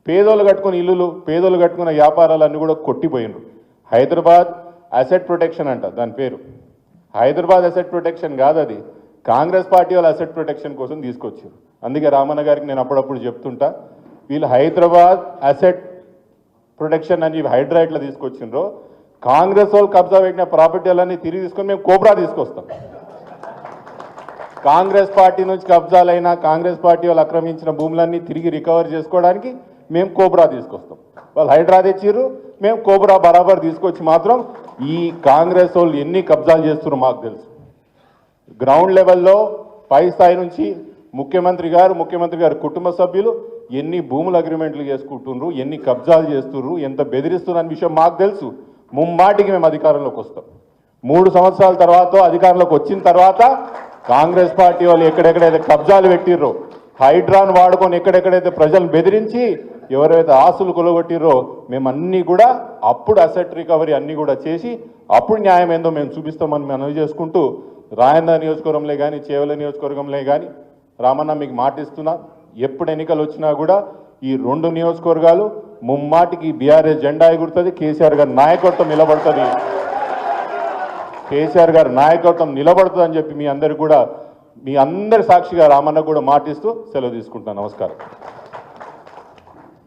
పేదోళ్ళు కట్టుకున్న ఇల్లులు, పేదోళ్ళు కట్టుకున్న వ్యాపారాలన్నీ కూడా కొట్టిపోయినరు. హైదరాబాద్ అసెట్ ప్రొటెక్షన్ అంట దాని పేరు. హైదరాబాద్ అసెట్ ప్రొటెక్షన్ కాదు, అది కాంగ్రెస్ పార్టీ వాళ్ళు అసెట్ ప్రొటెక్షన్ కోసం తీసుకొచ్చారు. అందుకే రామన్న గారికి నేను అప్పుడప్పుడు చెప్తుంటా, వీళ్ళు హైదరాబాద్ అసెట్ ప్రొటెక్షన్ అని హైడ్రైట్లో తీసుకొచ్చిండ్రో, కాంగ్రెస్ వాళ్ళు కబ్జా పెట్టిన ప్రాపర్టీలన్నీ తిరిగి తీసుకొని మేము కోబ్రా తీసుకొస్తాం. కాంగ్రెస్ పార్టీ నుంచి కబ్జాలైనా, కాంగ్రెస్ పార్టీ వాళ్ళు ఆక్రమించిన భూములన్నీ తిరిగి రికవర్ చేసుకోవడానికి మేము కోబ్రా తీసుకొస్తాం. వాళ్ళు హైడ్రా తెచ్చిర్రు, మేము కోబ్రా బరాబర్ తీసుకొచ్చి మాత్రం ఈ కాంగ్రెస్ వాళ్ళు ఎన్ని కబ్జాలు చేస్తున్నారో మాకు తెలుసు. గ్రౌండ్ లెవెల్లో పై స్థాయి నుంచి ముఖ్యమంత్రి గారు కుటుంబ సభ్యులు ఎన్ని భూముల అగ్రిమెంట్లు చేసుకుంటున్నారు, ఎన్ని కబ్జాలు చేస్తున్నారు, ఎంత బెదిరిస్తున్నారు అనే విషయం మాకు తెలుసు. ముమ్మాటికి మేము అధికారంలోకి వస్తాం. 3 సంవత్సరాల తర్వాత అధికారంలోకి వచ్చిన తర్వాత కాంగ్రెస్ పార్టీ వాళ్ళు ఎక్కడెక్కడైతే కబ్జాలు పెట్టిర్రో, హైడ్రాన్ వాడుకొని ఎక్కడెక్కడైతే ప్రజలను బెదిరించి ఎవరైతే ఆస్తులు కొలగొట్టిర్రో, మేము అన్నీ కూడా అప్పుడు అసెట్ రికవరీ అన్నీ కూడా చేసి అప్పుడు న్యాయం ఏందో మేము చూపిస్తామని మనవి చేసుకుంటూ, రాయంద నియోజకవర్గంలో కానీ చేవల నియోజకవర్గంలో కానీ రామన్న మీకు మాటిస్తున్నా, ఎప్పుడు ఎన్నికలు వచ్చినా కూడా ఈ 2 నియోజకవర్గాలు ముమ్మాటికి బీఆర్ఎస్ జెండా ఎగురుతుంది, కేసీఆర్ గారి నాయకత్వం నిలబడుతుంది, కేసీఆర్ గారి నాయకత్వం నిలబడుతుంది అని చెప్పి మీ అందరు సాక్షిగా రామన్న కూడా మాటిస్తూ సెలవు తీసుకుంటున్నాను. నమస్కారం.